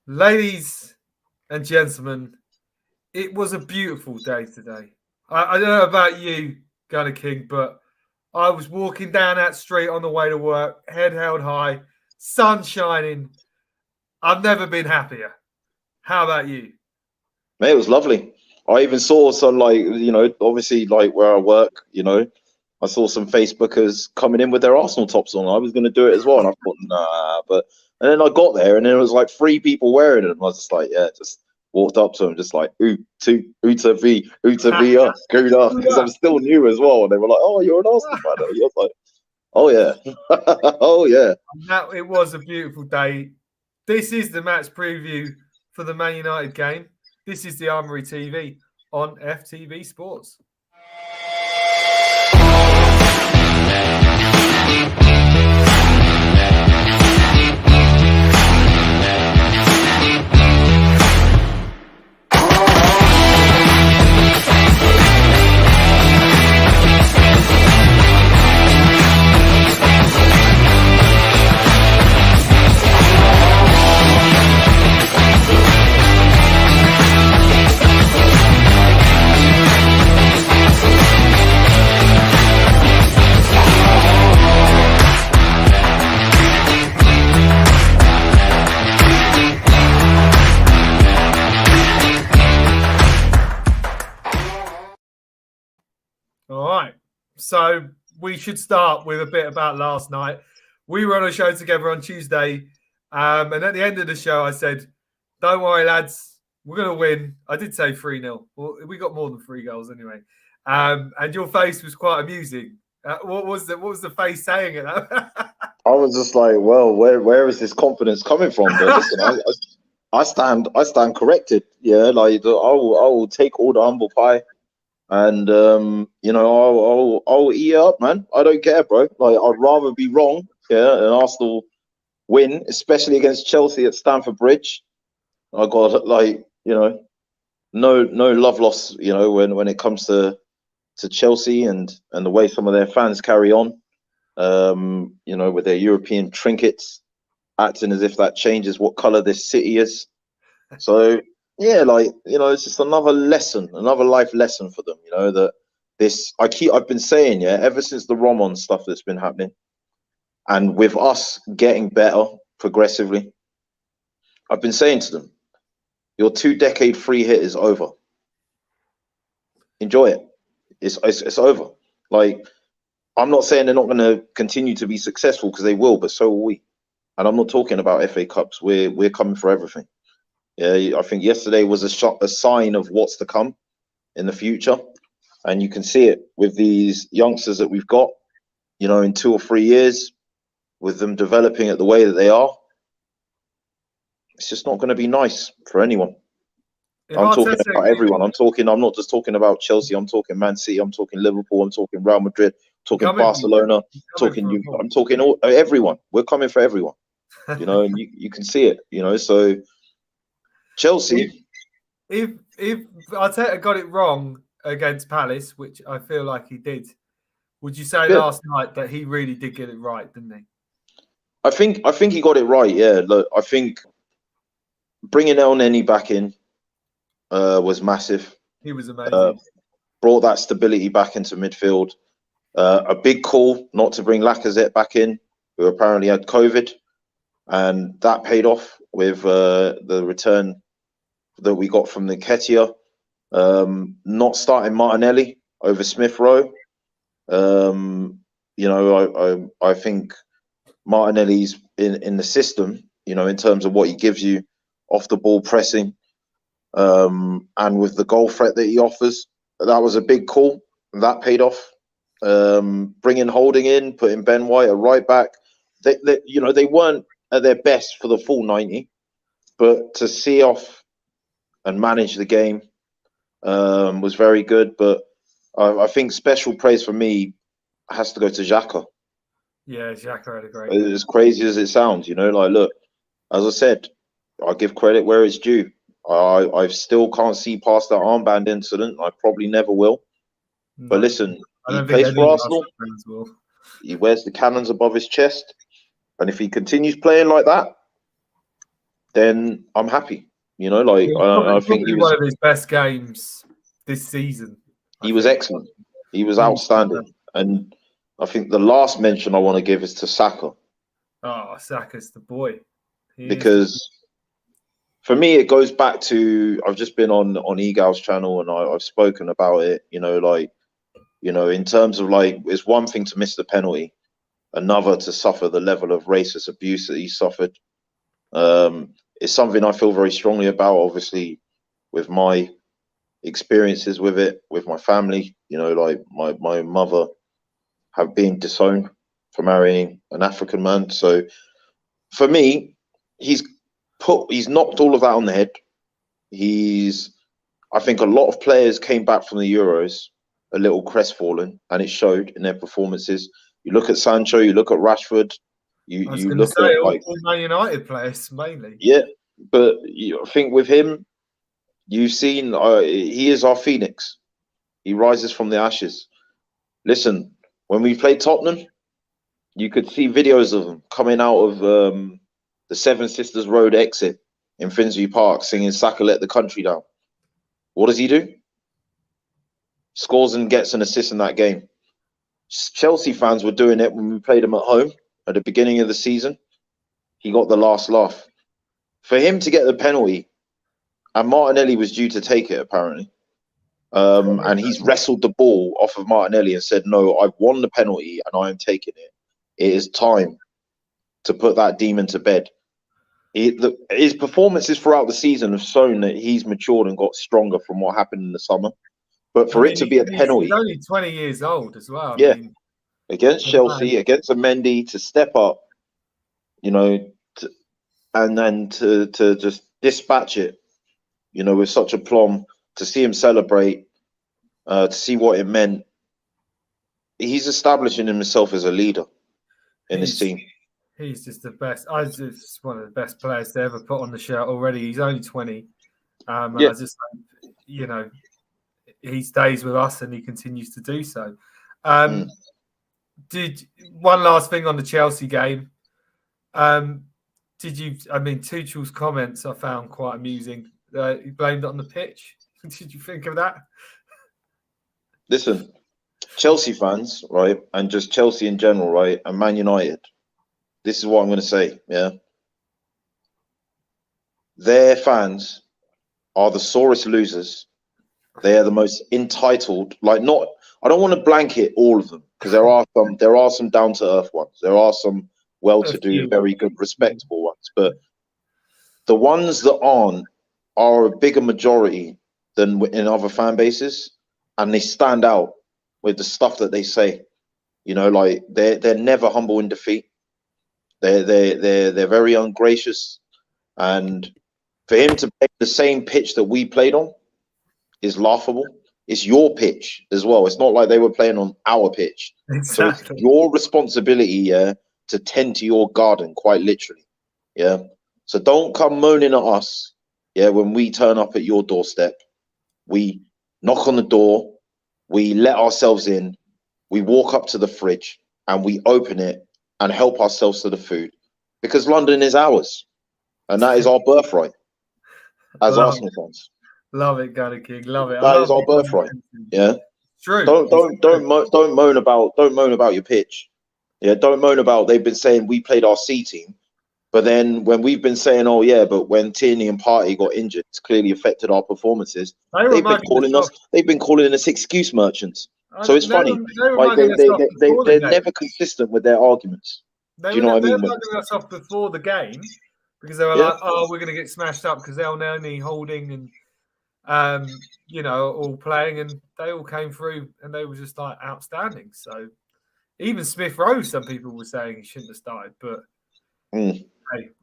Ladies and gentlemen, it was a beautiful day today. I don't know about you, Gunner King, but I was walking down that street on the way to work, head held high, sun shining. I've never been happier. How about you? Mate, it was lovely. I even saw some obviously like where I work, I saw some Facebookers coming in with their Arsenal tops on. I was going to do it as well, and I thought, nah. And then I got there, and there was like three people wearing it. And I was just like, yeah, just walked up to them, just like, Uta V, good up, because I'm still new as well. And they were like, oh, you're an Arsenal fan. And I was like, oh yeah, oh yeah. It was a beautiful day. This is the match preview for the Man United game. This is the Armory TV on FTV Sports. All right. So we should start with a bit about last night. We were on a show together on Tuesday. And at the end of the show, I said, don't worry, lads, we're going to win. I did say 3-0. Well, we got more than 3 goals anyway. And your face was quite amusing. What was the face saying at that? I was just like, well, where is this confidence coming from? But listen, I stand corrected. Yeah, like I will take all the humble pie. And I'll eat it up, man. I don't care, bro. Like, I'd rather be wrong, yeah, and Arsenal win, especially against Chelsea at Stamford Bridge. I got no love loss, when it comes to Chelsea and the way some of their fans carry on, with their European trinkets, acting as if that changes what colour this city is. So yeah, it's just another lesson, another life lesson for them. That I've been saying, yeah, ever since the Romon stuff that's been happening, and with us getting better progressively, I've been saying to them, your 2-decade free hit is over. Enjoy it. It's over. Like, I'm not saying they're not going to continue to be successful, because they will, but so will we. And I'm not talking about FA Cups. We're coming for everything. Yeah, I think yesterday was a sign of what's to come in the future, and you can see it with these youngsters that we've got. In 2 or 3 years, with them developing it the way that they are, it's just not going to be nice for anyone. I'm talking about everyone. I'm not just talking about Chelsea. I'm talking Man City. I'm talking Liverpool. I'm talking Real Madrid. I'm talking Barcelona. I'm talking everyone. We're coming for everyone. And you can see it. So. Chelsea. If Arteta got it wrong against Palace, which I feel like he did, would you say last night that he really did get it right, didn't he? I think he got it right. Yeah, look, I think bringing El Neni back in was massive. He was amazing. Brought that stability back into midfield. A big call not to bring Lacazette back in, who apparently had COVID, and that paid off with the return that we got from Nketiah, not starting Martinelli over Smith Rowe. I think Martinelli's in the system, in terms of what he gives you off the ball pressing, and with the goal threat that he offers. That was a big call. That paid off. Bringing Holding in, putting Ben White a right back. They weren't at their best for the full 90, but to see off and manage the game was very good. But I think special praise for me has to go to Xhaka. Yeah, Xhaka had a great game. As crazy as it sounds, look, as I said, I give credit where it's due. I still can't see past that armband incident. I probably never will. No, but listen, he plays for Arsenal. He wears the cannons above his chest. And if he continues playing like that, then I'm happy. You know, like I think Probably one of his best games this season. He was excellent. He was outstanding. And I think the last mention I want to give is to Saka. Oh, Saka's the boy. Because for me, it goes back to, I've just been on Egal's channel and I've spoken about it, you know, like, you know, in terms of like, it's one thing to miss the penalty, another to suffer the level of racist abuse that he suffered. It's something I feel very strongly about, obviously, with my experiences with it, with my family, you know, like my mother have been disowned for marrying an African man. So for me, he's knocked all of that on the head. I think a lot of players came back from the Euros a little crestfallen, and it showed in their performances. You look at Sancho, you look at Rashford, you look at all Man United players mainly. Yeah, but I think with him, you've seen he is our phoenix. He rises from the ashes. Listen, when we played Tottenham, you could see videos of him coming out of the Seven Sisters Road exit in Finsbury Park singing Saka Let the Country Down. What does he do? Scores and gets an assist in that game. Chelsea fans were doing it when we played him at home at the beginning of the season. He got the last laugh. For him to get the penalty, and Martinelli was due to take it apparently, and he's wrestled the ball off of Martinelli and said, "No, I've won the penalty and I am taking it. It is time to put that demon to bed." His performances throughout the season have shown that he's matured and got stronger from what happened in the summer. But for it to be a penalty, he's only 20 years old as well. Yeah, against Chelsea, against a Mendy, to step up, you know, and then to just dispatch it, you know, with such aplomb, to see him celebrate, to see what it meant. He's establishing himself as a leader in his team. He's just the best. He's just one of the best players to ever put on the shirt already. He's only 20. And I just, you know, he stays with us and he continues to do so. Did one last thing on the Chelsea game? Tuchel's comments I found quite amusing. He blamed it on the pitch. Did you think of that? Listen, Chelsea fans, right, and just Chelsea in general, right, and Man United. This is what I'm going to say, yeah. Their fans are the sorest losers. They are the most entitled. I don't want to blanket all of them, because there are some down to earth ones. There are some well-to-do, very good, respectable ones. But the ones that aren't are a bigger majority than in other fan bases, and they stand out with the stuff that they say. You know, like they're never humble in defeat. They're very ungracious, and for him to play the same pitch that we played on is laughable. It's your pitch as well. It's not like they were playing on our pitch. Exactly. So it's your responsibility, yeah, to tend to your garden, quite literally. Yeah. So don't come moaning at us, yeah, when we turn up at your doorstep. We knock on the door, we let ourselves in, we walk up to the fridge and we open it and help ourselves to the food. Because London is ours. And that is our birthright as Arsenal fans. Love it, Gunner King. Love it. That is our birthright. Yeah. True. Don't moan about your pitch. Yeah. Don't moan about they've been saying we played our C team, but then when we've been saying, oh yeah, but when Tierney and Partey got injured, it's clearly affected our performances. They've been calling us excuse merchants. So it's funny. Like they're never consistent with their arguments. Do you know what I mean? They were mugging us off before the game because they were like, "Oh, we're going to get smashed up because they're only holding and you know, all playing," and they all came through and they were just like outstanding. So even Smith Rowe, some people were saying he shouldn't have started, but hey,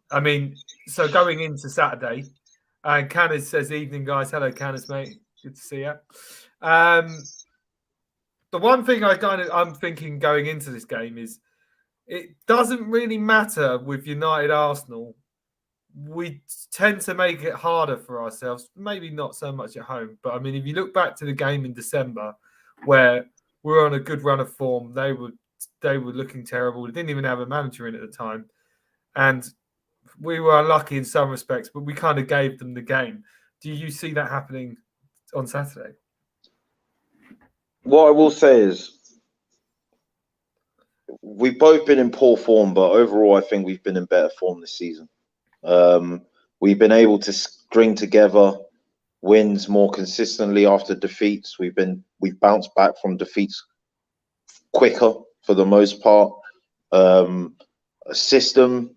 I mean, so going into Saturday, and Canis says, "Evening, guys. Hello, Canis, mate. Good to see you." The one thing I'm thinking going into this game is it doesn't really matter with United Arsenal. We tend to make it harder for ourselves, maybe not so much at home. But I mean, if you look back to the game in December where we were on a good run of form, they were looking terrible. They didn't even have a manager in at the time. And we were unlucky in some respects, but we kind of gave them the game. Do you see that happening on Saturday? What I will say is we've both been in poor form, but overall, I think we've been in better form this season. We've been able to string together wins more consistently after defeats. We've bounced back from defeats quicker for the most part. A system,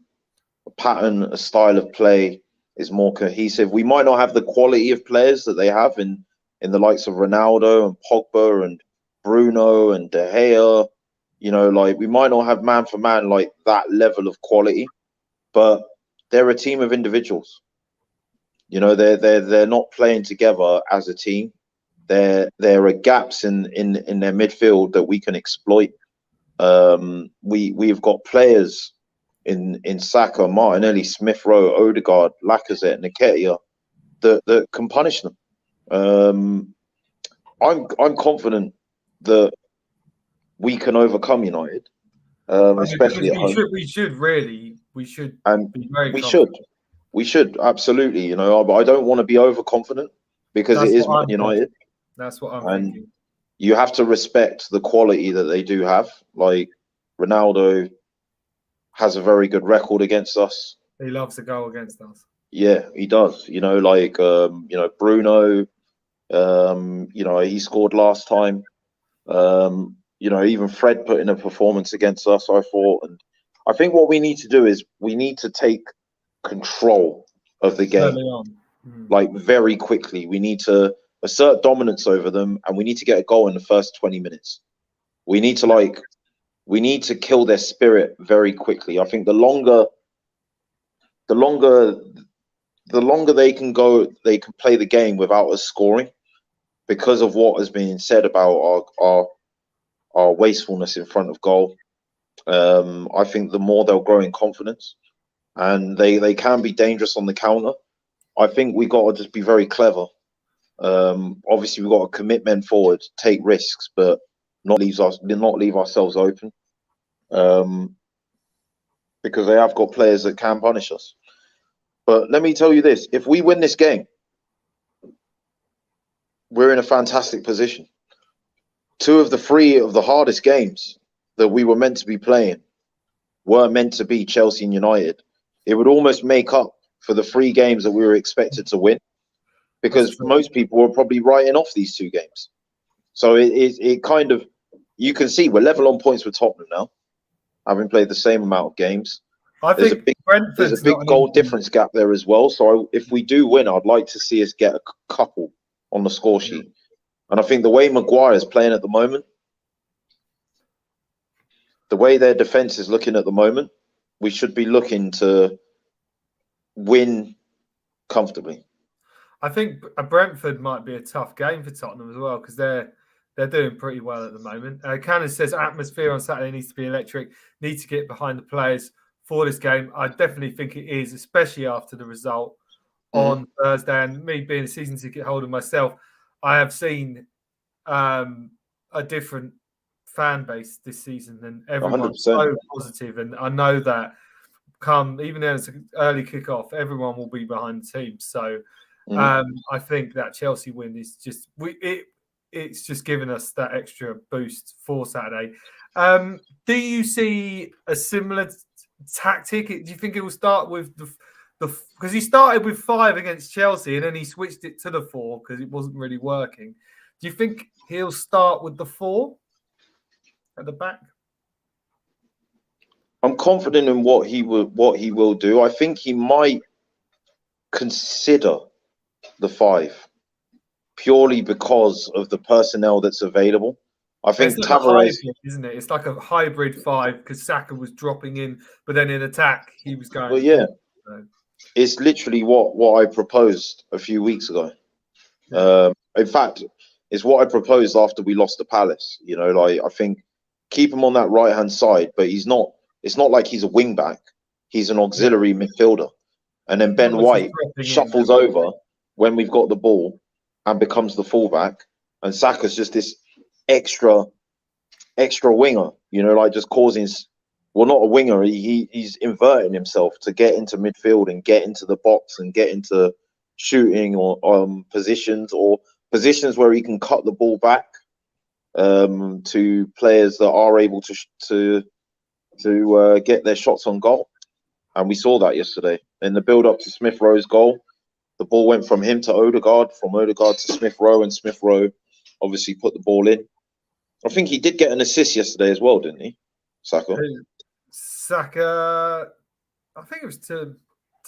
a pattern, a style of play is more cohesive. We might not have the quality of players that they have in the likes of Ronaldo and Pogba and Bruno and De Gea. You know, like we might not have man for man like that level of quality, but they're a team of individuals. You know, they're not playing together as a team. There are gaps in their midfield that we can exploit. We've got players in Saka, Martinelli, Smith Rowe, Odegaard, Lacazette, Nketiah that can punish them. I'm confident that we can overcome United, especially at home. We should And be very we confident. we should absolutely. You know, but I don't want to be overconfident because it is Man United. That's what I'm thinking. You have to respect the quality that they do have. Like Ronaldo has a very good record against us. He loves to go against us. Yeah, he does. You know, like you know, Bruno. You know, he scored last time. You know, even Fred put in a performance against us, I thought. And I think what we need to do is we need to take control of the game, like very quickly. We need to assert dominance over them, and we need to get a goal in the first 20 minutes. We need to kill their spirit very quickly. I think the longer they can go, they can play the game without us scoring, because of what has been said about our wastefulness in front of goal. I think the more they'll grow in confidence, and they can be dangerous on the counter. I think we got to just be very clever. Obviously, we've got to commit men forward, take risks, but not leave ourselves open. Because they have got players that can punish us. But let me tell you this: if we win this game, we're in a fantastic position. 2 of the 3 of the hardest games that we were meant to be playing were meant to be Chelsea and United. It would almost make up for the 3 games that we were expected to win, because most people were probably writing off these 2 games. So it kind of, you can see we're level on points with Tottenham now, having played the same amount of games. There's a big goal difference gap there as well. So if we do win, I'd like to see us get a couple on the score sheet. And I think the way Maguire is playing at the moment, the way their defence is looking at the moment, we should be looking to win comfortably. I think Brentford might be a tough game for Tottenham as well, because they're doing pretty well at the moment. Cannon says atmosphere on Saturday needs to be electric, need to get behind the players for this game. I definitely think it is, especially after the result on Thursday. And me being a season ticket holder myself, I have seen a different fan base this season, and everyone's 100%. So positive. And I know that even though it's an early kickoff, everyone will be behind the team. So I think that Chelsea win is just it's just given us that extra boost for Saturday. Do you see a similar tactic? Do you think it will start with the because he started with 5 against Chelsea and then he switched it to the 4 because it wasn't really working? Do you think he'll start with the 4 at the back? I'm confident in what he will do. I think he might consider the 5 purely because of the personnel that's available. I think Tavares, isn't it? It's like a hybrid 5 because Saka was dropping in, but then in attack he was going. Well, yeah, it's literally what I proposed a few weeks ago. In fact, it's what I proposed after we lost to Palace. You know, like I think keep him on that right hand side, but he's not. It's not like he's a wing back. He's an auxiliary midfielder, and then Ben White shuffles over when we've got the ball and becomes the fullback, and Saka's just this extra winger, you know, like just causing well, not a winger. He's inverting himself to get into midfield and get into the box and get into shooting or positions where he can cut the ball back to players that are able to get their shots on goal. And we saw that yesterday in the build up to Smith Rowe's goal. The ball went from him to Odegaard, from Odegaard to Smith Rowe, and Smith Rowe obviously put the ball in. I think he did get an assist yesterday as well, didn't he, Saka? Saka, I think it was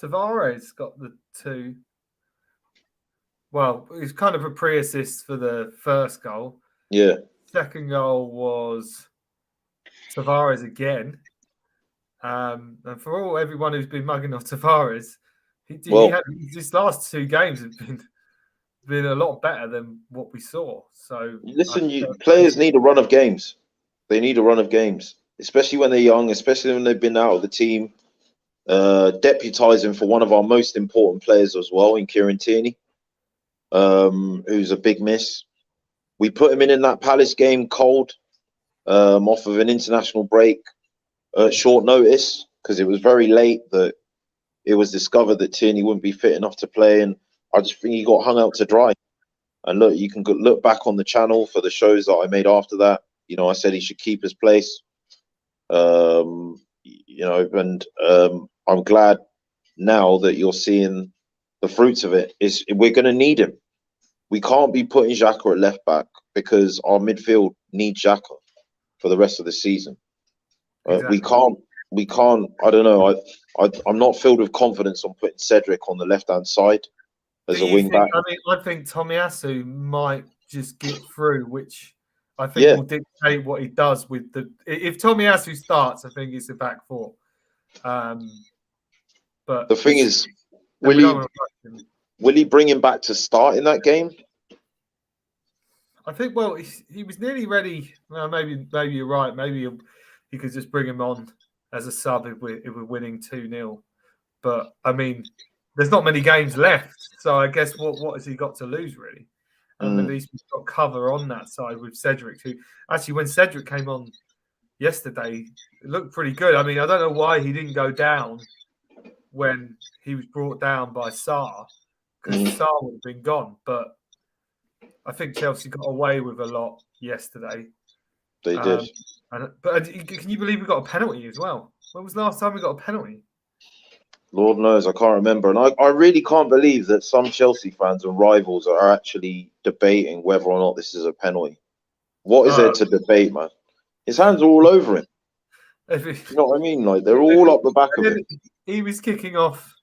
Tavares got the 2. Well, it was kind of a pre-assist for the first goal. Yeah. Second goal was Tavares again. And for everyone who's been mugging off Tavares, his last 2 games have been a lot better than what we saw. So listen, players need a run of games. They need a run of games, especially when they're young, especially when they've been out of the team. Deputising for one of our most important players as well, in Kieran Tierney, who's a big miss. We put him in that Palace game cold, off of an international break at short notice, because it was very late that it was discovered that Tierney wouldn't be fit enough to play, and I just think he got hung out to dry. And look, you can look back on the channel for the shows that I made after that. You know, I said he should keep his place. I'm glad now that you're seeing the fruits of it. We're going to need him. We can't be putting Xhaka at left back because our midfield needs Xhaka for the rest of the season. Exactly. We can't. I don't know. I'm not filled with confidence on putting Cedric on the left-hand side as a wing back. I think Tomiyasu might just get through, which I think will dictate what he does with the. If Tomiyasu starts, I think it's a back 4. But the thing is, will he bring him back to start in that game? I think. Well, he was nearly ready. Well, maybe you're right. Maybe he could just bring him on as a sub if we're winning 2-0. But I mean, there's not many games left, so I guess what has he got to lose really? And at least we've got cover on that side with Cedric, who actually, when Cedric came on yesterday, it looked pretty good. I mean, I don't know why he didn't go down when he was brought down by Sarr, because Sarr would have been gone. But I think Chelsea got away with a lot yesterday. They did. But can you believe we got a penalty as well? When was the last time we got a penalty? Lord knows, I can't remember. And I really can't believe that some Chelsea fans and rivals are actually debating whether or not this is a penalty. What is there to debate, man? His hands are all over him. You know what I mean? Like, they're all up the back of him. He was kicking off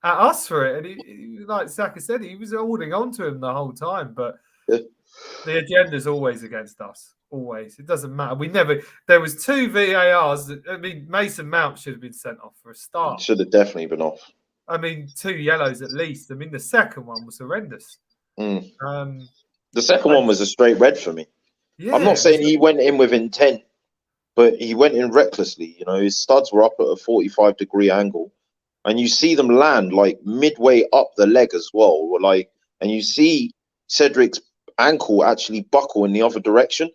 at us for it. And he, like Saka said, he was holding on to him the whole time. But the agenda's always against us. Always. It doesn't matter. There was 2 VARs. Mason Mount should have been sent off for a start. Should have definitely been off. 2 yellows at least. The second one was horrendous. The second one was a straight red for me. Yeah, I'm not saying he went in with intent, but he went in recklessly. You know, his studs were up at a 45-degree angle, and you see them land like midway up the leg as well. And you see Cedric's ankle actually buckle in the other direction.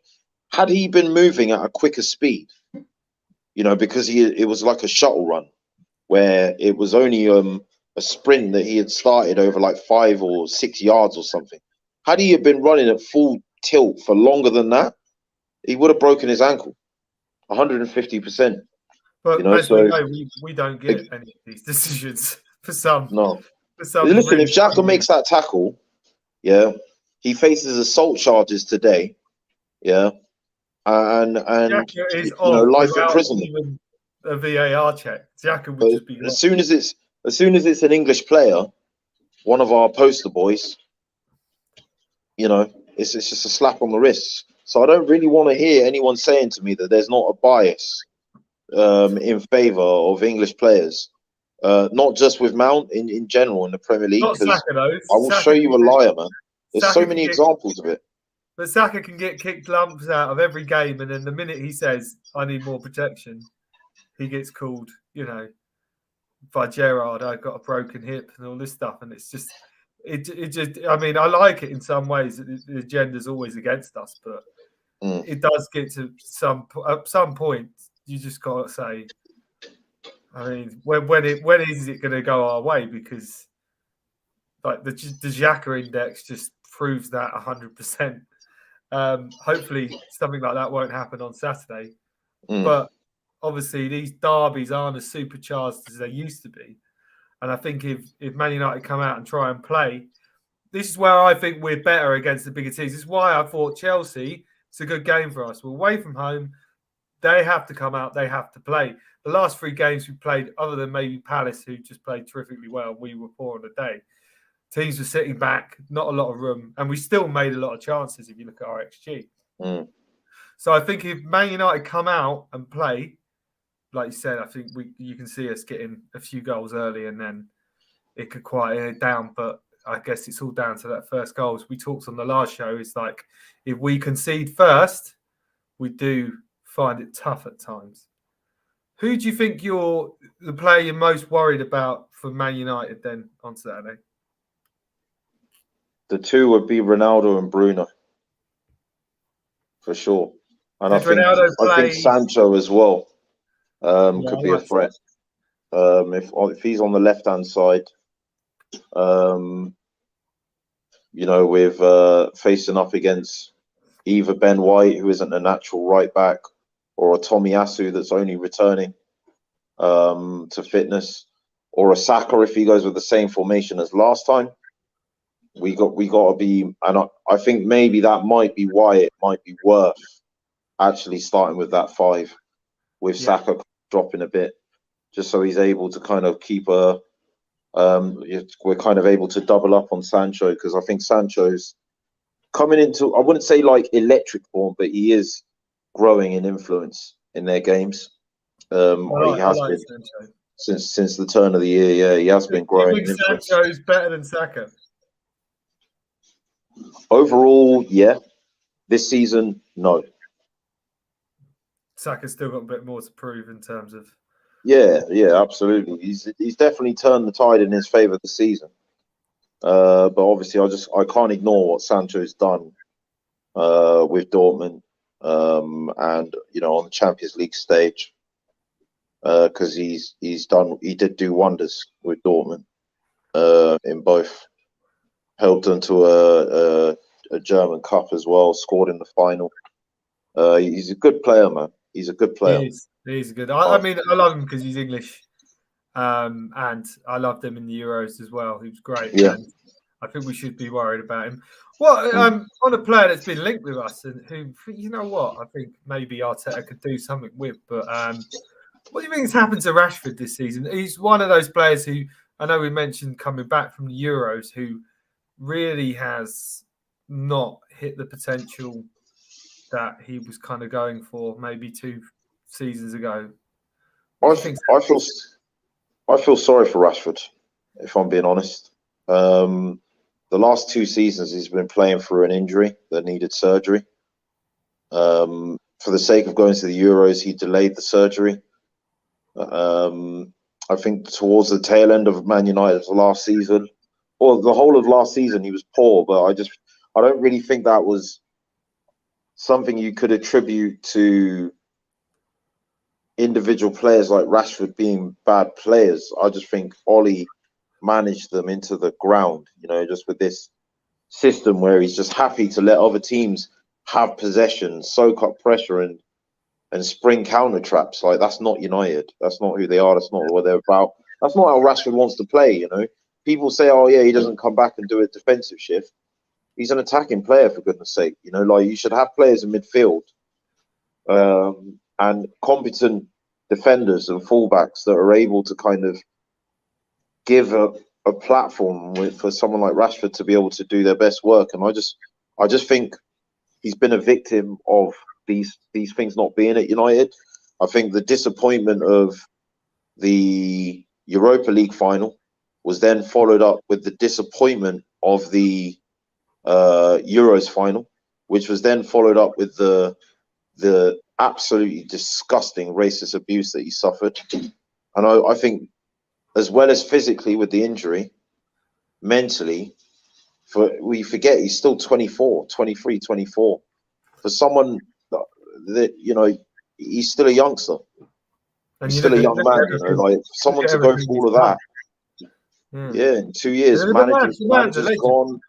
Had he been moving at a quicker speed, you know, because it was like a shuttle run where it was only a sprint that he had started over like 5 or 6 yards or something. Had he had been running at full tilt for longer than that, he would have broken his ankle 150%. But you know, as we know, we don't get any of these decisions for some. No. Listen, if Xhaka makes that tackle, he faces assault charges today. Yeah. And life imprisonment. A VAR check. Xhaka would just be as soon as it's an English player, one of our poster boys, you know, it's just a slap on the wrist. So I don't really want to hear anyone saying to me that there's not a bias in favour of English players, not just with Mount in general in the Premier League. I will show you a liar, man. There's so many examples of it. But Saka can get kicked lumps out of every game, and then the minute he says, I need more protection, he gets called, you know, by Gerrard, I've got a broken hip and all this stuff. And it's just, I mean, I like it in some ways. The agenda's always against us, but it does get to at some point, you just got to say, I mean, when is it going to go our way? Because like the Xhaka index just proves that 100%. Hopefully, something like that won't happen on Saturday. But obviously, these derbies aren't as supercharged as they used to be. And I think if Man United come out and try and play, this is where I think we're better against the bigger teams. This is why I thought Chelsea, it's a good game for us. We're away from home. They have to come out. They have to play. The last 3 games we played, other than maybe Palace, who just played terrifically well, we were poor on the day. Teams were sitting back, not a lot of room, and we still made a lot of chances if you look at our XG. So I think if Man United come out and play, like you said, I think you can see us getting a few goals early and then it could quieten it down. But I guess it's all down to that first goal. As we talked on the last show, it's like if we concede first, we do find it tough at times. Who do you think the player you're most worried about for Man United then on Saturday? The 2 would be Ronaldo and Bruno, for sure. And I think Sancho as well could be a threat. If he's on the left-hand side, with facing up against either Ben White, who isn't a natural right back, or a Tomiyasu that's only returning to fitness, or a Saka if he goes with the same formation as last time. We got to be, and I think maybe that might be why it might be worth actually starting with that 5, with Saka dropping a bit, just so he's able to kind of keep we're kind of able to double up on Sancho, because I think Sancho's coming into, I wouldn't say like electric form, but he is growing in influence in their games. He has been Sancho. Since the turn of the year. Yeah, he has been growing. Do you think Sancho's better than Saka? Overall, yeah. This season, no. Saka's still got a bit more to prove in terms of. Yeah, absolutely. He's definitely turned the tide in his favour this season. But obviously, I can't ignore what Sancho's done with Dortmund, and on the Champions League stage, because he did do wonders with Dortmund in both. Helped them to a German Cup as well. Scored in the final. He's a good player, man. He's a good player. He's good. I mean, I love him because he's English, and I loved him in the Euros as well. He was great. Yeah. And I think we should be worried about him. Well, on a player that's been linked with us, and who, you know what, I think maybe Arteta could do something with. But what do you think has happened to Rashford this season? He's one of those players who I know we mentioned coming back from the Euros, who really has not hit the potential that he was kind of going for maybe 2 seasons ago. I feel sorry for Rashford, if I'm being honest. The last 2 seasons he's been playing through an injury that needed surgery. For the sake of going to the Euros, he delayed the surgery. I think towards the tail end of Man United's last season, or the whole of last season, he was poor, but I don't really think that was something you could attribute to individual players like Rashford being bad players. I just think Ollie managed them into the ground, just with this system where he's just happy to let other teams have possession, soak up pressure and spring counter traps. Like, that's not United. That's not who they are. That's not what they're about. That's not how Rashford wants to play, People say, oh, yeah, he doesn't come back and do a defensive shift. He's an attacking player, for goodness sake. You should have players in midfield and competent defenders and fullbacks that are able to kind of give a platform for someone like Rashford to be able to do their best work. And I just think he's been a victim of these things not being at United. I think the disappointment of the Europa League final was then followed up with the disappointment of the Euros final, which was then followed up with the absolutely disgusting racist abuse that he suffered. And I think, as well as physically with the injury, mentally, we forget he's still 24, 23, 24. For someone that, he's still a youngster. And He's you still a look young at man, you know, like someone to go through all of that. Yeah, in 2 years, The man's a manager's legend. gone.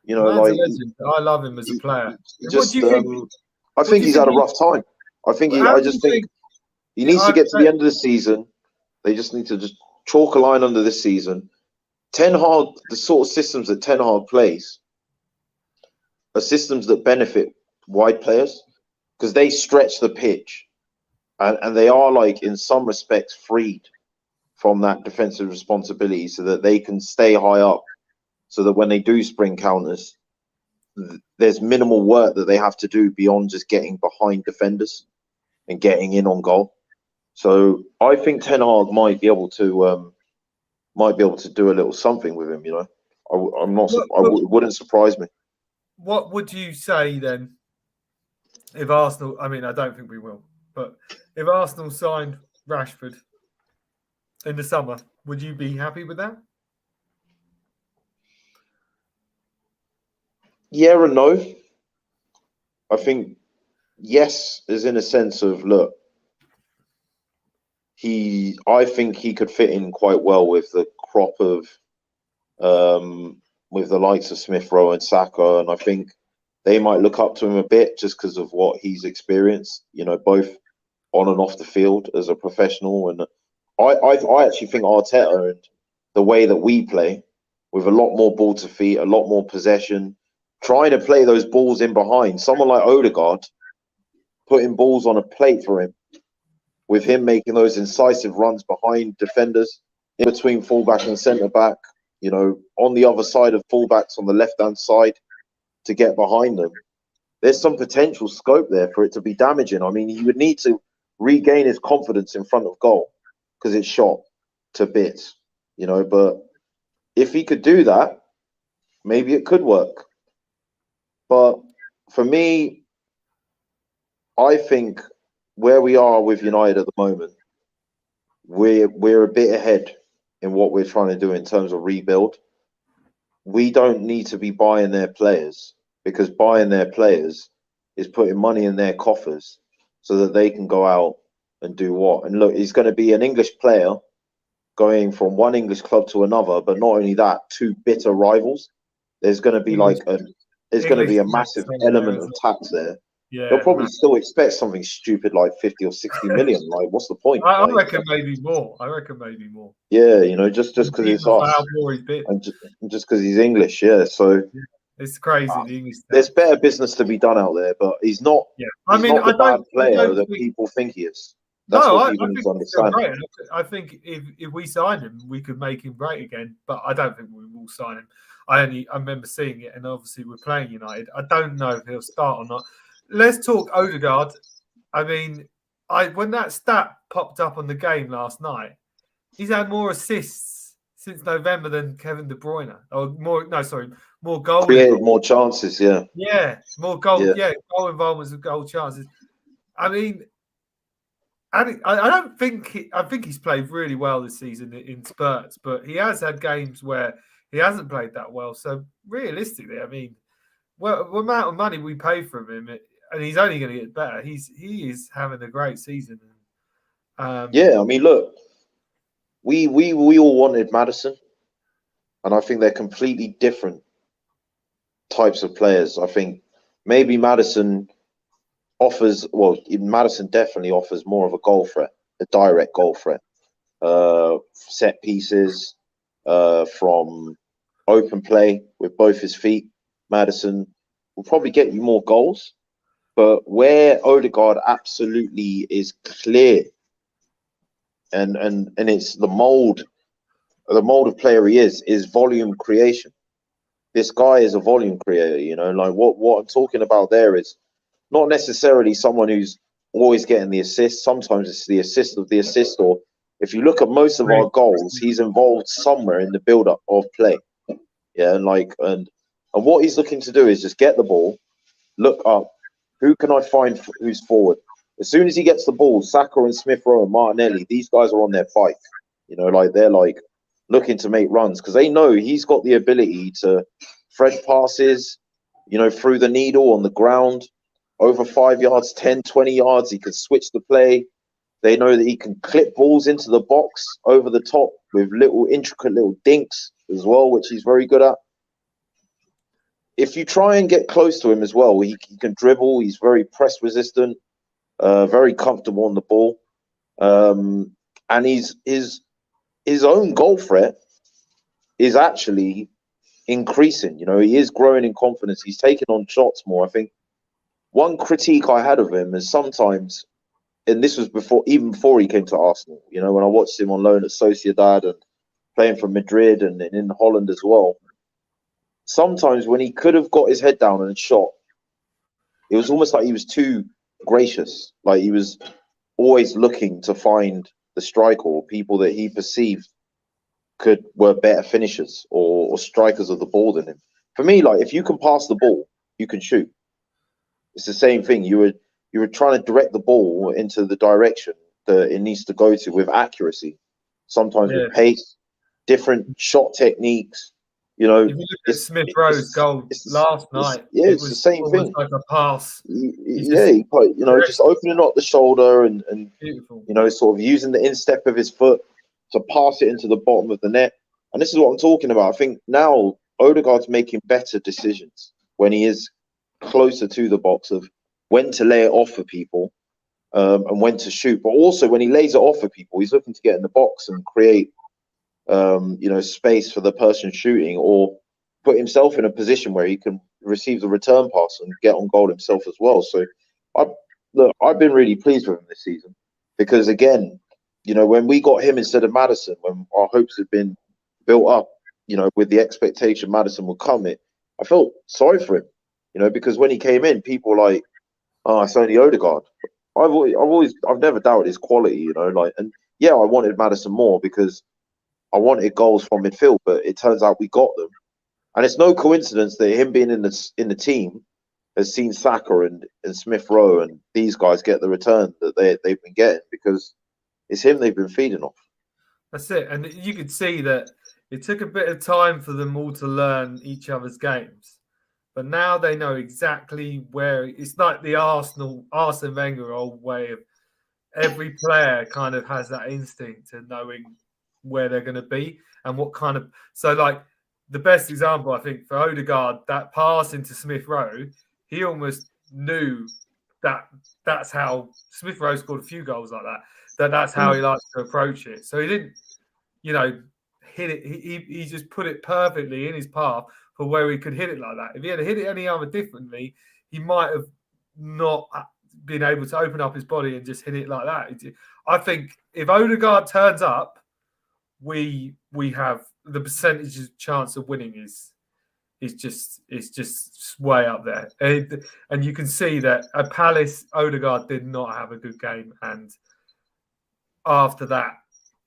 You know, Man's like a legend. I love him as a player. just, What do you think? I think he's had a rough time. I just think he needs to get to the end of the season. They just need to just chalk a line under this season. Ten Hag, the sort of systems that Ten Hag plays are systems that benefit wide players because they stretch the pitch and they are, like, in some respects freed from that defensive responsibility so that they can stay high up, so that when they do spring counters, there's minimal work that they have to do beyond just getting behind defenders and getting in on goal. So I think Ten Hag might be able to do a little something with him. You know, it wouldn't surprise me. What would you say then if Arsenal? I mean, I don't think we will, but if Arsenal signed Rashford in the summer, would you be happy with that? Yeah and no. I think yes is in a sense of, look, I think he could fit in quite well with the crop of with the likes of Smith Rowe and Saka, and I think they might look up to him a bit just because of what he's experienced, you know, both on and off the field as a professional. And I actually think Arteta and the way that we play, with a lot more ball to feet, a lot more possession, trying to play those balls in behind. Someone like Odegaard putting balls on a plate for him, with him making those incisive runs behind defenders, in between fullback and centre back, you know, on the other side of fullbacks on the left-hand side to get behind them. There's some potential scope there for it to be damaging. I mean, he would need to regain his confidence in front of goal because it's shot to bits, you know. But if he could do that, maybe it could work. But for me, I think where we are with United at the moment, we're a bit ahead in what we're trying to do in terms of rebuild. We don't need to be buying their players, because buying their players is putting money in their coffers so that they can go out and do what? And look, he's going to be an English player going from one English club to another, but not only that, two bitter rivals. There's going to be a massive element of tax there. Yeah, they'll probably still expect something stupid like 50 or 60 million. Like, what's the point? I reckon maybe more. Yeah, you know, just because it's us, and just because he's English. Yeah, so it's crazy. There's better business to be done out there, but he's not. Yeah, I mean, not the bad player that people think he is. That's what people need to understand. Great. I think if we sign him, we could make him great again. But I don't think we will sign him. I remember seeing it, and obviously we're playing United. I don't know if he'll start or not. Let's talk Odegaard. I mean, when that stat popped up on the game last night, he's had more assists since November than Kevin De Bruyne. Or more goals. Created more chances, yeah. Yeah, more goal. Yeah, goal involvements and goal chances. I mean, and I think he's played really well this season in spurts, but he has had games where he hasn't played that well. So realistically, I mean, the amount of money we pay for him, and he's only going to get better. He is having a great season. Yeah, I mean, look, we all wanted Maddison, and I think they're completely different types of players. I think maybe Maddison definitely offers more of a goal threat, a direct goal threat, set pieces, from open play with both his feet. Maddison will probably get you more goals, but where Odegaard absolutely is clear, and it's the mold of player he is volume creation. This guy is a volume creator, you know. Like, what I'm talking about there is not necessarily someone who's always getting the assist. Sometimes it's the assist of the assist, or if you look at most of our goals, he's involved somewhere in the build-up of play. Yeah, and what he's looking to do is just get the ball, look up, who can I find who's forward? As soon as he gets the ball, Saka and Smith Rowe and Martinelli, these guys are on their bike. You know, like, they're like looking to make runs because they know he's got the ability to thread passes, you know, through the needle on the ground. over 5 yards, 10, 20 yards. He can switch the play. They know that he can clip balls into the box over the top with little intricate little dinks as well, which he's very good at. If you try and get close to him as well, he can dribble. He's very press resistant, very comfortable on the ball. And his own goal threat is actually increasing. You know, he is growing in confidence. He's taking on shots more. I think one critique I had of him is sometimes, and this was even before he came to Arsenal, you know, when I watched him on loan at Sociedad and playing for Madrid and in Holland as well, sometimes when he could have got his head down and shot, it was almost like he was too gracious. Like he was always looking to find the striker or people that he perceived were better finishers or strikers of the ball than him. For me, like if you can pass the ball, you can shoot. It's the same thing. You were trying to direct the ball into the direction that it needs to go to with accuracy, sometimes with pace, different shot techniques. You know, if you look at Smith Rowe's goal last night, it was the same thing. Like a pass. He put, you know, just opening up the shoulder and beautiful. You know, sort of using the instep of his foot to pass it into the bottom of the net. And this is what I'm talking about. I think now Odegaard's making better decisions when he is closer to the box of when to lay it off for people and when to shoot. But also when he lays it off for people, he's looking to get in the box and create you know, space for the person shooting or put himself in a position where he can receive the return pass and get on goal himself as well. So I've been really pleased with him this season because again, you know, when we got him instead of Maddison, when our hopes had been built up, you know, with the expectation Maddison would come, I felt sorry for him, you know, because when he came in, people were like, oh, it's only Odegaard. I've never doubted his quality, you know, like, and yeah, I wanted Maddison more because I wanted goals from midfield, but it turns out we got them. And it's no coincidence that him being in the team has seen Saka and Smith Rowe and these guys get the return that they've been getting because it's him they've been feeding off. That's it. And you could see that it took a bit of time for them all to learn each other's games. But now they know exactly where it's like the Arsene Wenger old way of every player kind of has that instinct of knowing where they're going to be and what kind of. So, like the best example, I think, for Odegaard, that pass into Smith Rowe, he almost knew that that's how Smith Rowe scored a few goals like that. That's how he likes to approach it. So he didn't, you know, hit it. He just put it perfectly in his path for where he could hit it like that. If he had hit it any other differently, he might have not been able to open up his body and just hit it like that. I think if Odegaard turns up, we have the percentage of chance of winning is just way up there, and you can see that at Palace, Odegaard did not have a good game, and after that,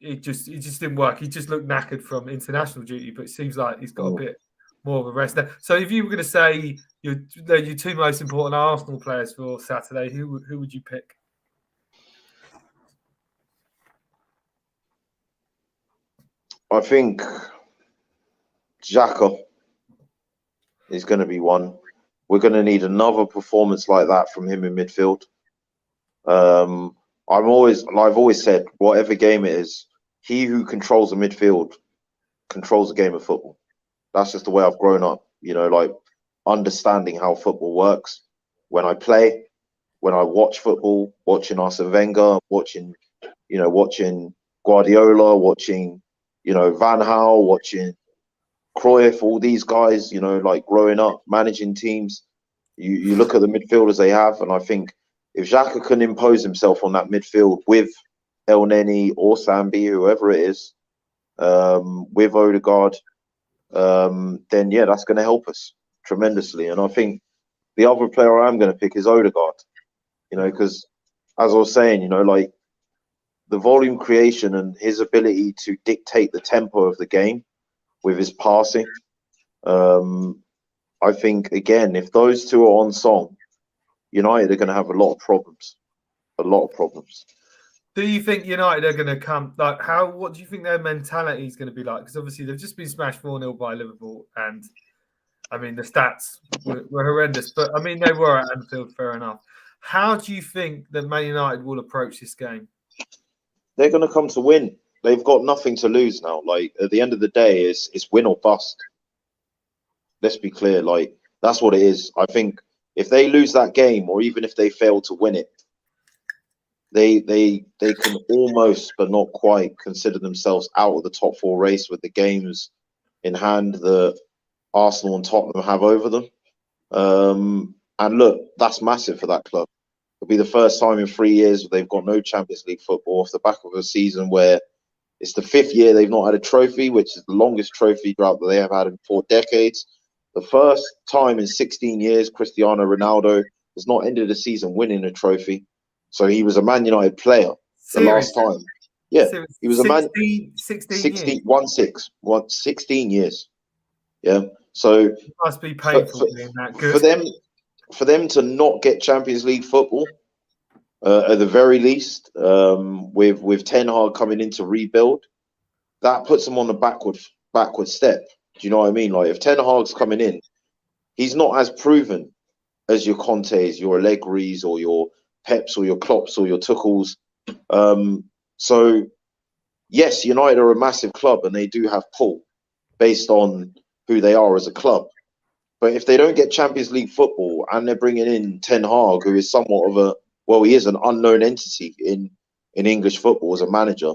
it just didn't work. He just looked knackered from international duty, but it seems like he's got a bit more of a rest there. So, if you were going to say your two most important Arsenal players for Saturday, who would you pick? I think Xhaka is going to be one. We're going to need another performance like that from him in midfield. I've always said, whatever game it is, he who controls the midfield controls the game of football. That's just the way I've grown up, you know, like understanding how football works. When I play, when I watch football, watching Arsene Wenger, watching Guardiola, watching, you know, Van Gaal, watching Cruyff, all these guys, you know, like growing up, managing teams, you look at the midfielders they have, and I think if Xhaka can impose himself on that midfield with El Neni or Sambi, whoever it is, with Odegaard, then yeah, that's going to help us tremendously. And I think the other player I'm going to pick is Odegaard, you know, because as I was saying, you know, like the volume creation and his ability to dictate the tempo of the game with his passing. I think, again, if those two are on song, United are going to have a lot of problems. A lot of problems. Do you think United are going to come? Like, what do you think their mentality is going to be like? Because obviously they've just been smashed 4-0 by Liverpool, and I mean, the stats were horrendous, but I mean, they were at Anfield, fair enough. How do you think that Man United will approach this game? They're going to come to win. They've got nothing to lose now. Like at the end of the day, it's win or bust. Let's be clear. Like that's what it is. I think if they lose that game, or even if they fail to win it, they can almost, but not quite, consider themselves out of the top four race with the games in hand that Arsenal and Tottenham have over them. And look, that's massive for that club. It'll be the first time in 3 years they've got no Champions League football off the back of a season where it's the 5th year they've not had a trophy, which is the longest trophy drought that they have had in 4 decades. The first time in 16 years Cristiano Ronaldo has not ended a season winning a trophy. So he was a Man United player the last time. Yeah, he was 16 years. 16 years. Yeah, so it must be painful being that good. For them to not get Champions League football, at the very least, with Ten Hag coming in to rebuild, that puts them on the backward step. Do you know what I mean? Like if Ten Hag's coming in, he's not as proven as your Contes, your Allegris, or your Peps, or your Klopps, or your Tuchels. So yes, United are a massive club and they do have pull based on who they are as a club. But if they don't get Champions League football and they're bringing in Ten Hag, who is somewhat of he is an unknown entity in English football as a manager,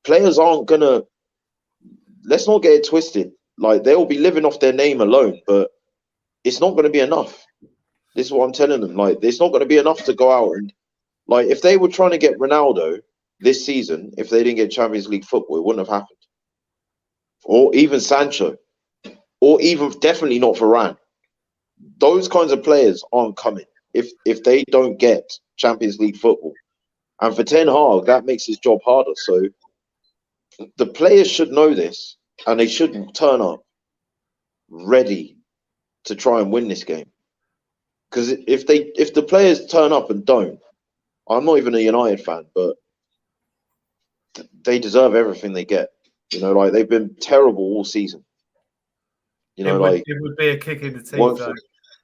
players aren't going to, let's not get it twisted. Like they'll be living off their name alone, but it's not going to be enough. This is what I'm telling them. Like it's not going to be enough to go out and, like, if they were trying to get Ronaldo this season, if they didn't get Champions League football, it wouldn't have happened. Or even Sancho. Or even definitely not Varane. Those kinds of players aren't coming if they don't get Champions League football. And for Ten Hag, that makes his job harder. So the players should know this, and they should turn up ready to try and win this game. Because if the players turn up and don't, I'm not even a United fan, but they deserve everything they get. You know, like they've been terrible all season. You know, it would be a kick in the teeth, though,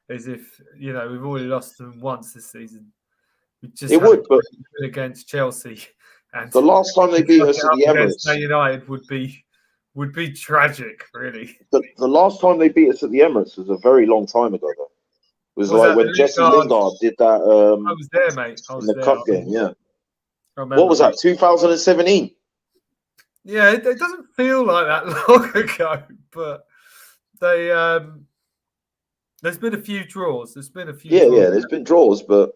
as if we've already lost them once this season. We just but against Chelsea, and the last time they beat us at the Emirates, Man United would be tragic, really. The last time they beat us at the Emirates was a very long time ago, though. It was like when Jesse Lingard did that. I was there, mate. I was in the cup game, yeah. What was that? 2017. Yeah, it doesn't feel like that long ago, but they there's been a few draws. There's been a few. There's been draws, but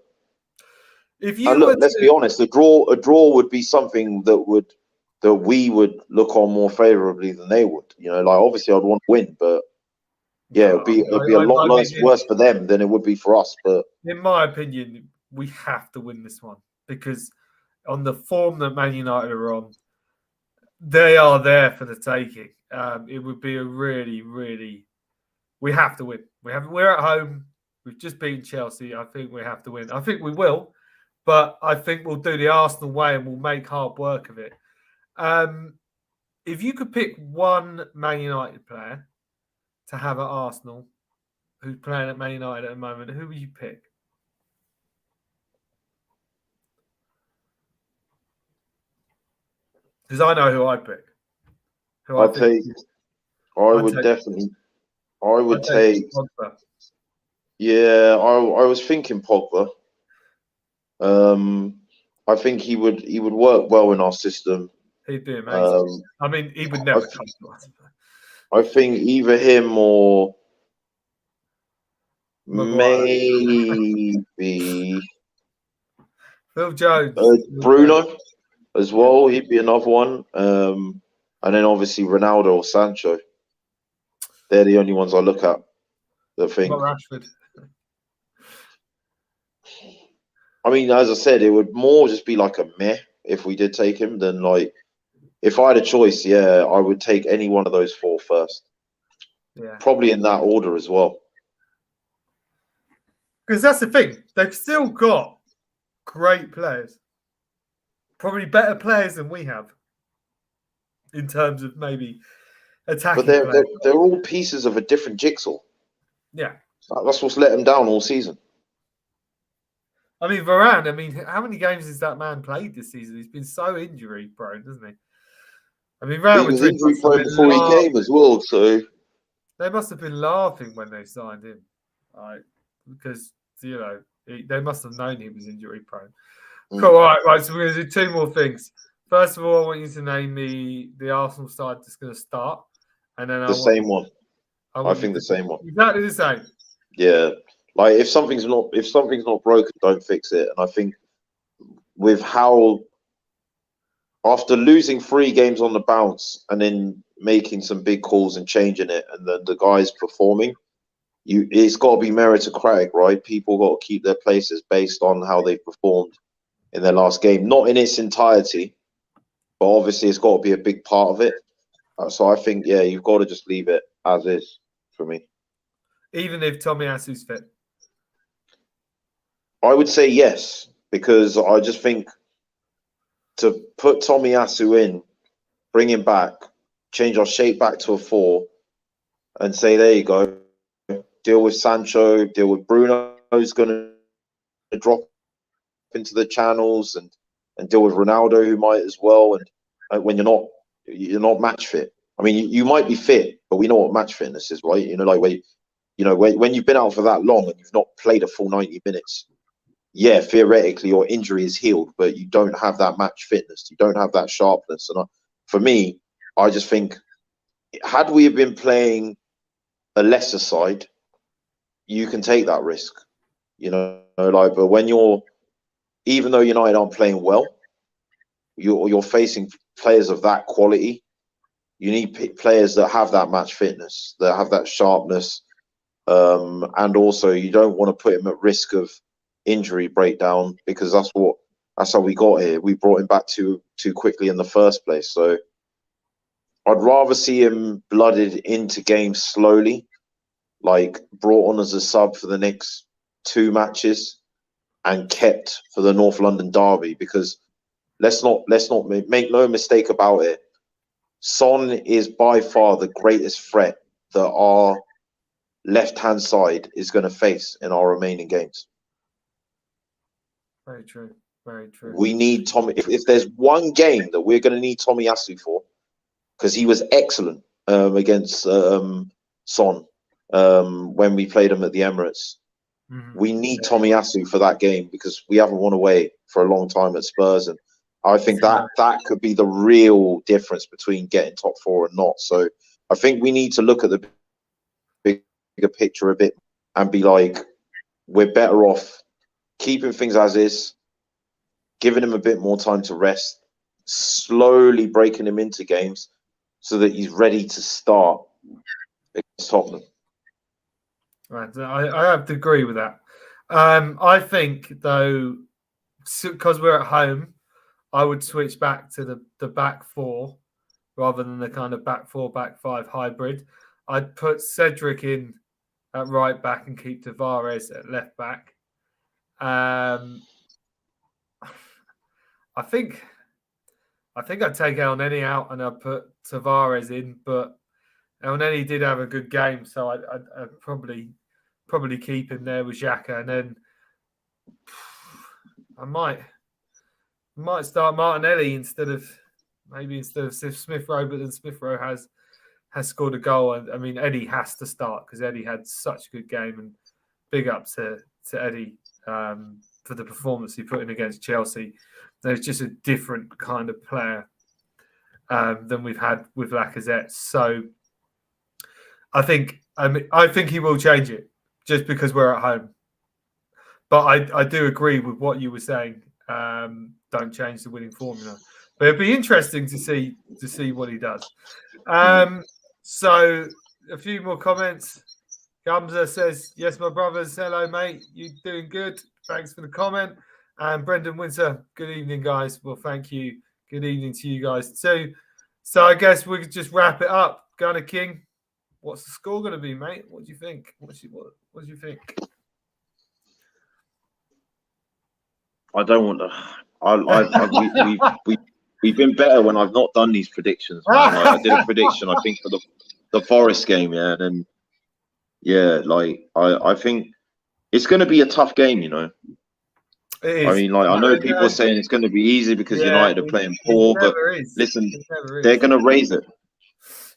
if you let's be honest, a draw would be something that we would look on more favourably than they would. You know, like obviously I'd want to win, but it'd be a lot worse for them than it would be for us. But in my opinion, we have to win this one because on the form that Man United are on, they are there for the taking. It would be a really, really. We have to win. We're at home. We've just beaten Chelsea. I think we have to win. I think we will, but I think we'll do the Arsenal way and we'll make hard work of it. If you could pick one Man United player to have at Arsenal who's playing at Man United at the moment, who would you pick? Because I know who I'd pick. I would take. Pogba. Yeah, I was thinking Pogba. I think he would work well in our system. He'd be amazing. I mean, he would never come to us. I think either him or maybe Phil Jones, Bruno as well. He'd be another one. And then obviously Ronaldo or Sancho. They're the only ones I look at. I think. Not Rashford. I mean, as I said, it would more just be like a meh if we did take him than like. If I had a choice, I would take any one of those 4 first. Yeah. Probably in that order as well. Because that's the thing. They've still got great players. Probably better players than we have. In terms of maybe attacking But player. they're all pieces of a different jigsaw. Yeah. That's what's let them down all season. I mean, Varane, I mean, how many games has that man played this season? He's been so injury prone, doesn't he? I mean, Real He was Madrid injury prone before he came as well, so they must have been laughing when they signed him, right? Because they must have known he was injury prone. Cool. All right. So we're going to do two more things. First of all, I want you to name me the Arsenal side that's going to start, and then the same one. I think the same one. Exactly the same. Yeah, like if something's not broken, don't fix it. And I think with how after losing 3 games on the bounce and then making some big calls and changing it, and then the guys performing, it's got to be meritocratic, right? People got to keep their places based on how they performed in their last game, not in its entirety, but obviously it's got to be a big part of it. So I think, yeah, you've got to just leave it as is for me. Even if Tomiyasu's fit? I would say yes, because I just think to put Tomiyasu in, bring him back, change our shape back to a 4, and say, there you go, deal with Sancho, deal with Bruno, who's going to drop into the channels, and deal with Ronaldo, who might as well. And when you're not match fit. I mean, you might be fit, but we know what match fitness is, right? Like when you've been out for that long and you've not played a full 90 minutes, yeah, theoretically your injury is healed, but you don't have that match fitness. You don't have that sharpness. And for me, I just think, had we been playing a lesser side, you can take that risk, but when even though United aren't playing well, you're facing players of that quality. You need players that have that match fitness, that have that sharpness, and also you don't want to put him at risk of injury breakdown, because that's how we got here. We brought him back too quickly in the first place. So I'd rather see him blooded into games slowly, like brought on as a sub for the next 2 matches and kept for the North London derby, because let's not make no mistake about it. Son is by far the greatest threat that our left-hand side is going to face in our remaining games. Very true. Very true. We need Tommy. If there's one game that we're going to need Tomiyasu for, because he was excellent against Son when we played him at the Emirates. Mm-hmm. We need Tomiyasu for that game, because we haven't won away for a long time at Spurs, and I think that could be the real difference between getting top 4 and not. So I think we need to look at the bigger picture a bit and be like, we're better off keeping things as is, giving him a bit more time to rest, slowly breaking him into games so that he's ready to start against Tottenham. Right, I have to agree with that. I think, though, because we're at home, I would switch back to the back 4 rather than the kind of back 4, back 5 hybrid. I'd put Cedric in at right back and keep Tavares at left back. I think I'd take Elneny out and I'd put Tavares in, but Elneny did have a good game, so I'd probably keep him there with Xhaka, and then I might start Martinelli instead of Smith Rowe, but then Smith Rowe has scored a goal. And I mean, Eddie has to start because Eddie had such a good game, and big up to Eddie for the performance he put in against Chelsea. There's just a different kind of player than we've had with Lacazette. So I think he will change it just because we're at home. But I do agree with what you were saying. Don't change the winning formula. But it'd be interesting to see what he does. So a few more comments. Gamza says, yes, my brothers. Hello, mate. You doing good? Thanks for the comment. And Brendan Winter, good evening, guys. Well, thank you. Good evening to you guys too. So I guess we could just wrap it up. Gunner King, what's the score going to be, mate? What do you think? What do you think? I don't want to. we've been better when I've not done these predictions, man. Like I did a prediction, I think, for the Forest game, yeah, and then like I think it's going to be a tough game, you know. It is. I mean, like I know people are saying it's going to be easy because United are playing poor, but listen, they're going to raise it.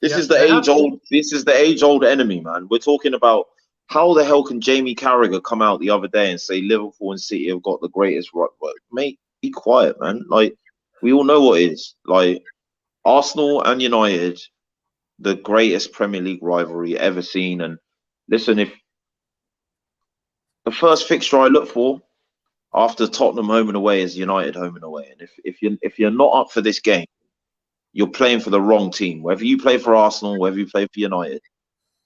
This is the age-old. This is the age-old enemy, man. We're talking about how the hell can Jamie Carragher come out the other day and say Liverpool and City have got the greatest right? Mate, be quiet, man. Like we all know what it is. Like Arsenal and United, the greatest Premier League rivalry ever seen. And listen, if the first fixture I look for after Tottenham home and away is United home and away, and if you're not up for this game, you're playing for the wrong team. Whether you play for Arsenal, whether you play for United,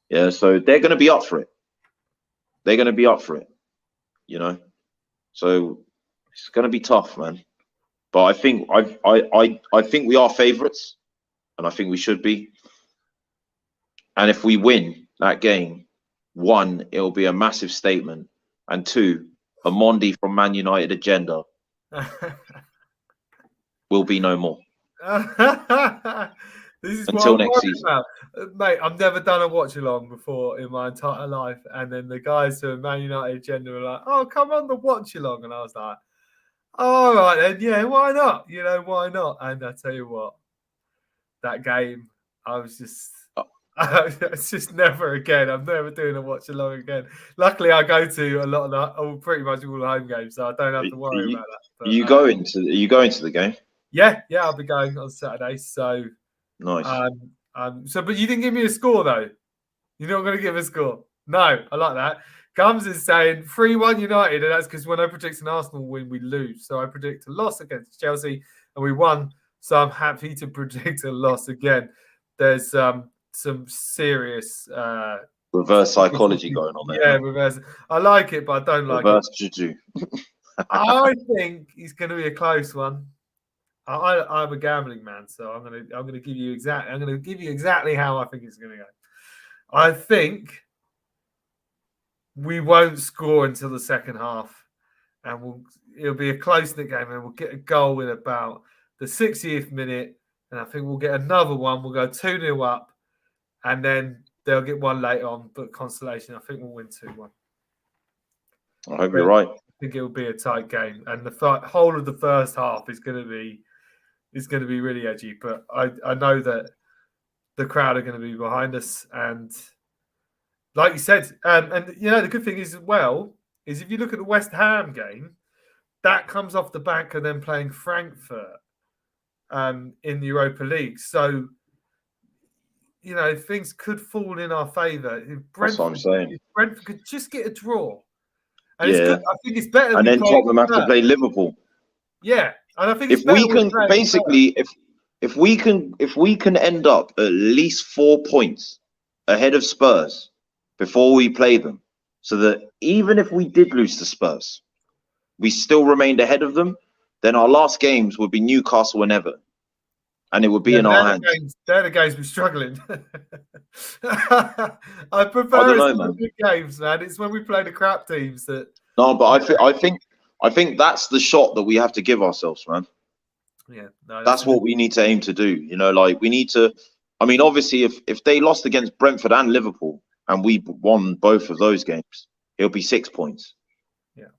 yeah. So they're going to be up for it. They're going to be up for it, you know. So it's going to be tough, man. But I think I think we are favourites, and I think we should be. And if we win that game, one, it'll be a massive statement, and two, a Mondi from Man United agenda will be no more. This is until what I'm next season, about. Mate. I've never done a watch along before in my entire life, and then the guys who are Man United agenda were like, "Oh, come on the watch along," and I was like, "All right then, yeah, why not? You know, why not?" And I tell you what, that game, I was just. It's just never again. I'm never doing a watch along again. Luckily, I go to a lot of pretty much all the home games, so I don't have to worry about that. But, are you going to the game? Yeah, I'll be going on Saturday. So nice. But you didn't give me a score though. You're not going to give a score. No, I like that. Gums is saying 3-1 United, and that's because when I predict an Arsenal win, we lose. So I predict a loss against Chelsea, and we won. So I'm happy to predict a loss again. There's some serious reverse psychology going on there. Yeah, reverse. I like it, but I don't like reverse juju. I think it's going to be a close one. I'm a gambling man, so I'm gonna give you exactly how I think it's going to go. I think we won't score until the second half, and it'll be a close-knit game, and we'll get a goal in about the 60th minute, and I think we'll get another one. We'll go 2-0 up. And then they'll get one later on, but consolation, I think we'll win 2-1. I hope you're right. I think it will be a tight game, and the whole of the first half is going to be really edgy. But I know that the crowd are going to be behind us, and like you said, and you know the good thing is as well is if you look at the West Ham game, that comes off the back of them playing Frankfurt in the Europa League, so. You know, things could fall in our favour. That's what I'm saying. If Brentford could just get a draw. And it's good. I think it's better. And then Tottenham have to play Liverpool. Yeah. And I think if we can basically if we can end up at least 4 points ahead of Spurs before we play them, so that even if we did lose to Spurs, we still remained ahead of them, then our last games would be Newcastle and Everton. And it would be in our hands. They're the games we're struggling. I prefer the big games, man. It's when we play the crap teams that. No, but I think that's the shot that we have to give ourselves, man. Yeah, no, that's what we need to aim to do. You know, like we need to. I mean, obviously, if they lost against Brentford and Liverpool and we won both of those games, it'll be 6 points. Yeah.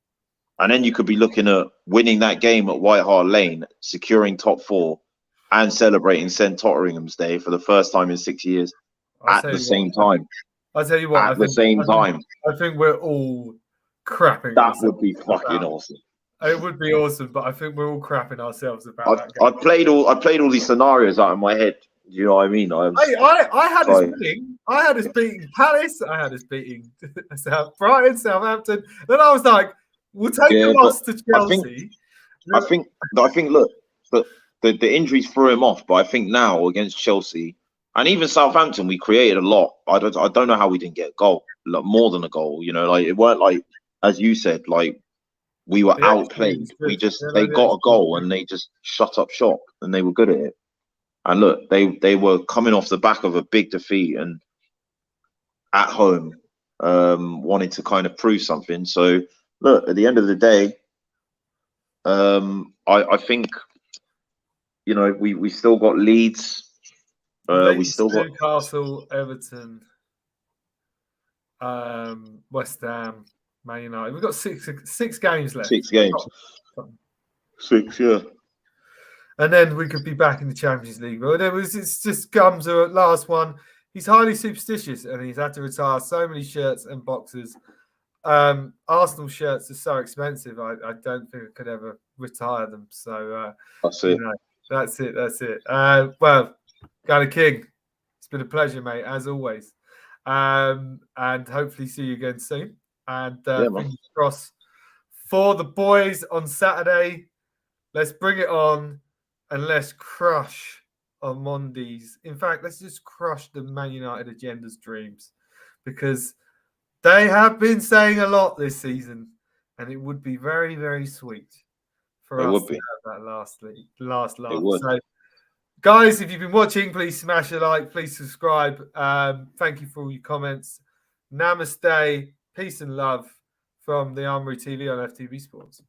And then you could be looking at winning that game at White Hart Lane, securing top 4. And celebrating St. Totteringham's Day for the first time in 6 years at the same time. I'll tell you what. At the same time. I think we're all crapping. That would be fucking awesome. It would be awesome, but I think we're all crapping ourselves about that game. I played all these scenarios out in my head. Do you know what I mean? I had us beating Palace. I had us beating Brighton, Southampton. Then I was like, we'll take a loss to Chelsea. I think. Look, the injuries threw him off, but I think now against Chelsea and even Southampton, we created a lot. I don't know how we didn't get a goal, like more than a goal. You know, like it weren't like, as you said, like we were outplayed. They got a goal and they just shut up shop and they were good at it. And look, they were coming off the back of a big defeat and at home, wanted to kind of prove something. So look, at the end of the day, I think you know, we still got Leeds. We Leeds, still got Newcastle, Everton, West Ham, Man United. We've got six games left. 6 games. 6, yeah. And then we could be back in the Champions League. But it's just comes to the last one. He's highly superstitious and he's had to retire so many shirts and boxes. Arsenal shirts are so expensive. I don't think I could ever retire them. So That's it. That's it. Well, Gunner King, it's been a pleasure, mate, as always. And hopefully see you again soon. And fingers crossed for the boys on Saturday. Let's bring it on and let's crush Armandi's. In fact, let's just crush the Man United agenda's dreams, because they have been saying a lot this season, and it would be very, very sweet for us to have that last laugh. So, guys, if you've been watching, please smash a like, please subscribe. Thank you for all your comments. Namaste, peace and love from the Armory TV on FTV Sports.